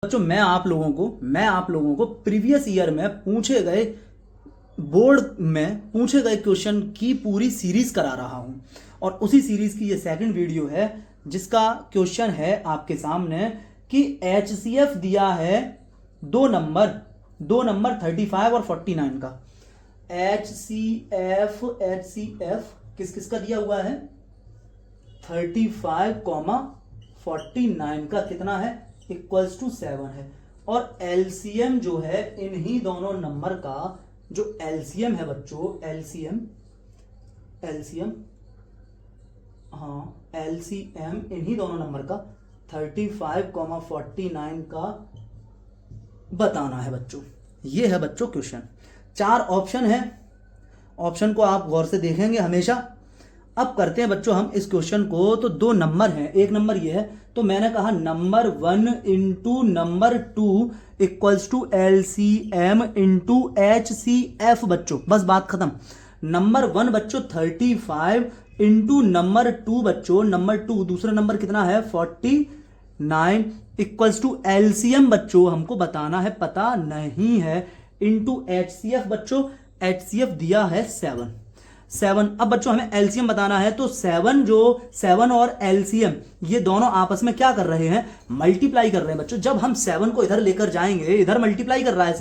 बच्चों मैं आप लोगों को प्रीवियस ईयर में पूछे गए बोर्ड में पूछे गए क्वेश्चन की पूरी सीरीज करा रहा हूं और उसी सीरीज की ये सेकंड वीडियो है जिसका क्वेश्चन है आपके सामने कि HCF दिया है दो नंबर 35 और 49 का। HCF किस किस का दिया हुआ है 35, 49 का कितना है इक्वल्स टू 7 है और एलसीएम जो है इन्हीं दोनों नंबर का जो एलसीएम है बच्चों एलसीएम इन्हीं दोनों नंबर का 35, 49 का बताना है बच्चों। ये है बच्चों क्वेश्चन। 4 ऑप्शन है, ऑप्शन को आप गौर से देखेंगे हमेशा। अब करते हैं बच्चों हम इस क्वेश्चन को। तो 2 नंबर हैं, एक नंबर ये है तो मैंने कहा number 1 into number 2 equals to LCM into HCF बच्चों, बस बात खत्म। नंबर 1 बच्चों 35 इंटू नंबर 2 बच्चों, नंबर 2 दूसरा नंबर कितना है 49 इक्वल्स टू एलसीएम बच्चों हमको बताना है, पता नहीं है, इंटू HCF बच्चों, HCF दिया है 7। अब बच्चों हमें एलसीएम बताना है तो 7 और एलसीएम ये दोनों आपस में क्या कर रहे हैं मल्टीप्लाई कर रहे हैं बच्चों। जब हम 7 को इधर लेकर जाएंगे, इधर मल्टीप्लाई कर रहा है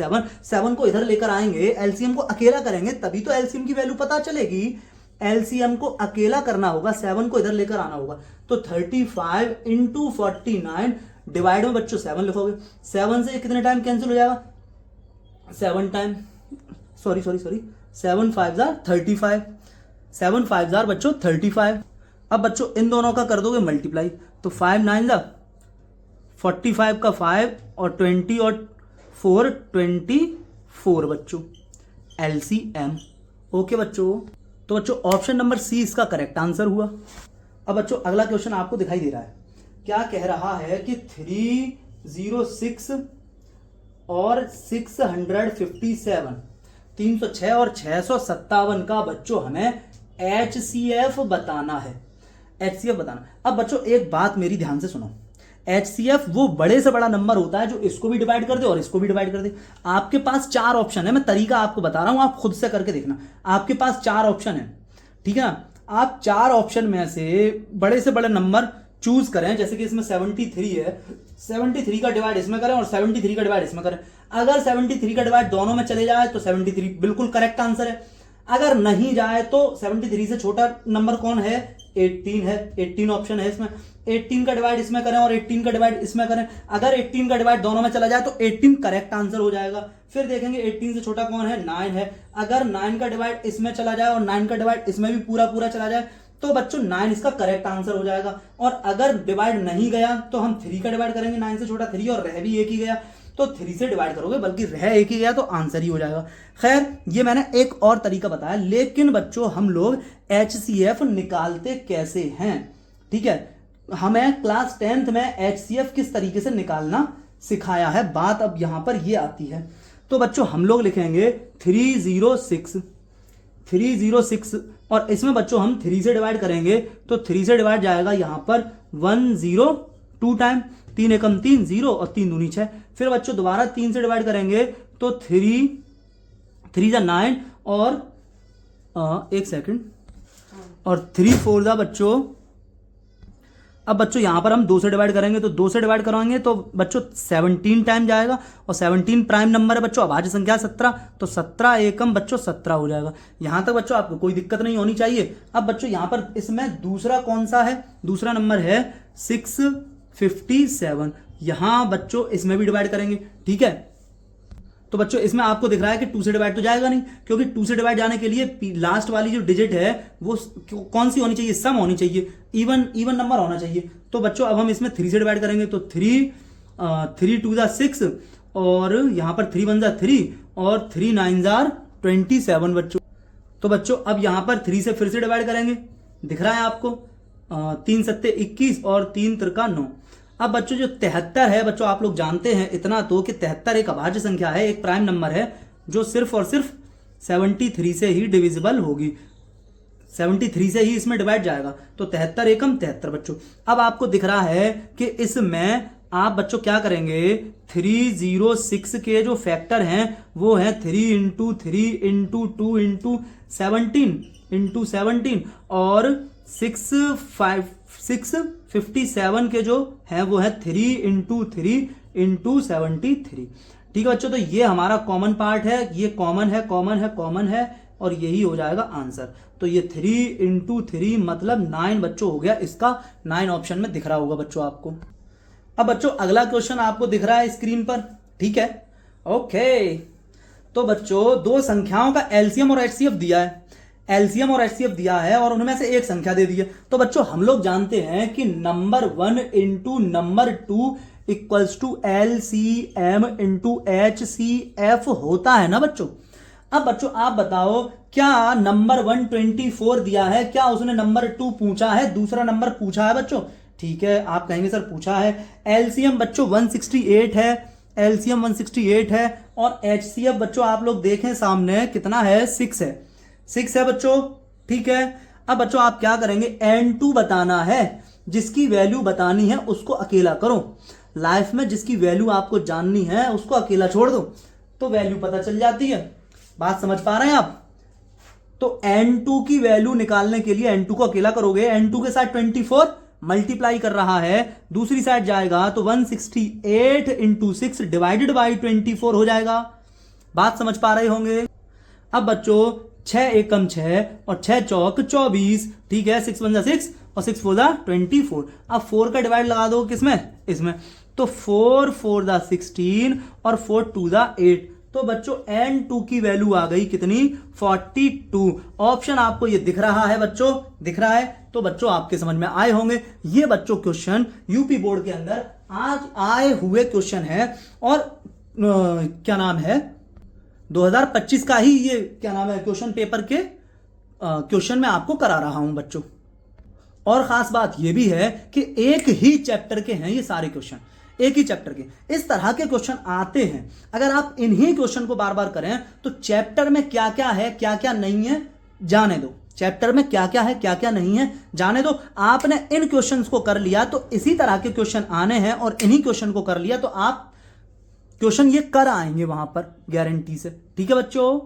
7 को इधर लेकर आएंगे, एलसीएम को अकेला करेंगे तभी तो एलसीएम की वैल्यू पता चलेगी। एलसीएम को अकेला करना होगा, 7 को इधर लेकर आना होगा। तो 35 इंटू 49 डिवाइड में बच्चों 7 लिखोगे, 7 से कितने टाइम कैंसिल हो जाएगा 7 टाइम, सॉरी 7 5 35, 7 5 बच्चों 35। अब बच्चों इन दोनों का कर दोगे मल्टीप्लाई तो 5 9 45 का 5 और 20 और 4 24 बच्चों एलसीएम। ओके बच्चों, तो बच्चों ऑप्शन नंबर सी इसका करेक्ट आंसर हुआ। अब बच्चों अगला क्वेश्चन आपको दिखाई दे रहा है, क्या कह रहा है कि 306 और 657 306 और 657 का बच्चों हमें HCF बताना है, HCF बताना। अब बच्चों एक बात मेरी ध्यान से सुनो, HCF वो बड़े से बड़ा नंबर होता है जो इसको भी डिवाइड कर दे और इसको भी डिवाइड कर दे। आपके पास 4 ऑप्शन है, मैं तरीका आपको बता रहा हूं, आप खुद से करके देखना। आपके पास 4 ऑप्शन है, ठीक है ना। आप 4 ऑप्शन में से बड़े से बड़े नंबर चूज करें, जैसे कि इसमें 73 है, 73 का डिवाइड इसमें करें और 73 का डिवाइड इसमें करें। अगर 73 का डिवाइड दोनों में चले जाए तो 73 बिल्कुल करेक्ट आंसर है। अगर नहीं जाए तो 73 से छोटा नंबर कौन है 18 है, 18 ऑप्शन है इसमें। 18 का डिवाइड इसमें करें और 18 का डिवाइड इसमें करें, अगर 18 का डिवाइड दोनों में चला जाए तो 18 करेक्ट आंसर हो जाएगा। फिर देखेंगे 18 से छोटा कौन है 9 है, अगर 9 का डिवाइड इसमें चला जाए और 9 का डिवाइड इसमें भी पूरा चला जाए तो बच्चों 9 इसका करेक्ट आंसर हो जाएगा। और अगर डिवाइड नहीं गया तो हम 3 का डिवाइड करेंगे, 9 से छोटा 3 और रह भी एक ही गया तो 3 से डिवाइड करोगे, बल्कि रह एक ही गया तो आंसर ही हो जाएगा। खैर ये मैंने एक और तरीका बताया, लेकिन बच्चों हम लोग HCF निकालते कैसे हैं, ठीक है। हमें क्लास 10th में HCF किस तरीके से निकालना सिखाया है, बात अब यहां पर ये आती है। तो बच्चों हम लोग लिखेंगे 306 और इसमें बच्चों हम 3 से डिवाइड करेंगे तो 3 से डिवाइड जाएगा यहां पर 102 टाइम, 3 एकम 3 0 और 3 दूनी 6। फिर बच्चों दोबारा 3 से डिवाइड करेंगे तो 3 जा 9 और एक सेकंड और 3 4 जा बच्चों। अब बच्चों यहां पर हम 2 से डिवाइड करेंगे तो 2 से डिवाइड करवाएंगे तो बच्चों 17 टाइम जाएगा और 17 प्राइम नंबर है बच्चों, अभाज्य संख्या 17 तो 17 एकम बच्चों 17 हो जाएगा। यहां तक बच्चों आपको कोई दिक्कत नहीं होनी चाहिए। अब बच्चों यहां पर इसमें दूसरा कौन सा है, दूसरा नंबर है 657, यहां बच्चों इसमें भी डिवाइड करेंगे, ठीक है। तो बच्चों इसमें आपको दिख रहा है कि 2 से डिवाइड तो जाएगा नहीं, क्योंकि 2 से डिवाइड जाने के लिए लास्ट वाली जो डिजिट है वो कौन सी होनी चाहिए, सम होनी चाहिए, इवन नंबर होना चाहिए। तो बच्चों अब हम इसमें 3 से डिवाइड करेंगे तो 3 2 जा 6 और यहां पर 3 1 जा 3 और 3 9 जा 27 बच्चों। तो बच्चों अब यहां पर 3 से फिर से डिवाइड करेंगे, दिख रहा है आपको 3 7 21 और 3 3 9। अब बच्चों जो 73 है बच्चों, आप लोग जानते हैं इतना तो कि 73 एक अभाज्य संख्या है, एक प्राइम नंबर है जो सिर्फ और सिर्फ 73 से ही डिविजिबल होगी, 73 से ही इसमें डिवाइड जाएगा, तो 73 एकम 73 बच्चों। अब आपको दिख रहा है कि इसमें आप बच्चों क्या करेंगे, 306 के जो फैक्टर हैं वो हैं 3 इंटू 3 इंटू 2 इंटू 17 और 657 के जो हैं वो है 3 इंटू 3 इंटू 73। ठीक है बच्चों, तो ये हमारा कॉमन पार्ट है, ये कॉमन है कॉमन है कॉमन है और यही हो जाएगा आंसर। तो ये 3 इंटू 3 मतलब 9 बच्चों हो गया, इसका 9 ऑप्शन में दिख रहा होगा बच्चों आपको। अब बच्चों अगला क्वेश्चन आपको दिख रहा है स्क्रीन पर, ठीक है, ओके। तो बच्चों दो संख्याओं का एलसीएम और एचसीएफ दिया है, एलसीएम और एचसीएफ दिया है और उनमें से एक संख्या दे दी है। तो बच्चों हम लोग जानते हैं कि number 1 into number 2 equals to LCM into HCF होता है ना बच्चों। अब बच्चों आप बताओ, क्या नंबर 124 दिया है, क्या उसने नंबर 2 पूछा है, दूसरा नंबर पूछा है बच्चों? ठीक है, आप कहेंगे सर पूछा है। एलसीएम बच्चों 168 है, एलसीएम 168 है और एचसीएफ बच्चों आप लोग देखें सामने कितना है, 6 है, 6 है बच्चों, ठीक है। अब बच्चों आप क्या करेंगे, n2 बताना है, जिसकी वैल्यू बतानी है उसको अकेला करो। लाइफ में जिसकी वैल्यू आपको जाननी है उसको अकेला छोड़ दो तो वैल्यू पता चल जाती है। बात समझ पा रहे हैं आप? तो n2 की वैल्यू निकालने के लिए n2 को अकेला करोगे, n2 के साथ 24 मल्टीप्लाई कर रहा है, दूसरी साइड जाएगा तो 168 इंटू 6 डिवाइडेड बाई 24 हो जाएगा। बात समझ पा रहे होंगे? अब बच्चों 6 एकम 6 और 6 चौक 24, ठीक है, 6 1 6 और 6 4 24। अब 4 का डिवाइड लगा दो किसमें, इसमें, तो 4 4 16 और 4 2 8। तो बच्चों n2 की वैल्यू आ गई कितनी, 42। ऑप्शन आपको ये दिख रहा है बच्चों, दिख रहा है, तो बच्चों आपके समझ में आए होंगे। ये बच्चों क्वेश्चन यूपी बोर्ड के अंदर आज आए हुए क्वेश्चन है और क्या नाम है 2025 का ही ये क्या नाम है क्वेश्चन पेपर के क्वेश्चन मैं आपको करा रहा हूं बच्चों। और खास बात यह भी है कि एक ही चैप्टर के हैं ये सारे क्वेश्चन, एक ही चैप्टर के। इस तरह के क्वेश्चन आते हैं, अगर आप इन्हीं क्वेश्चन को बार बार करें तो चैप्टर में क्या क्या है क्या क्या नहीं है जाने दो, चैप्टर में क्या क्या है क्या क्या नहीं है जाने दो। आपने इन क्वेश्चंस को कर लिया तो इसी तरह के क्वेश्चन आने हैं और इन्हीं क्वेश्चन को कर लिया तो आप क्वेश्चन ये कर आएंगे वहां पर गारंटी से। ठीक है बच्चों।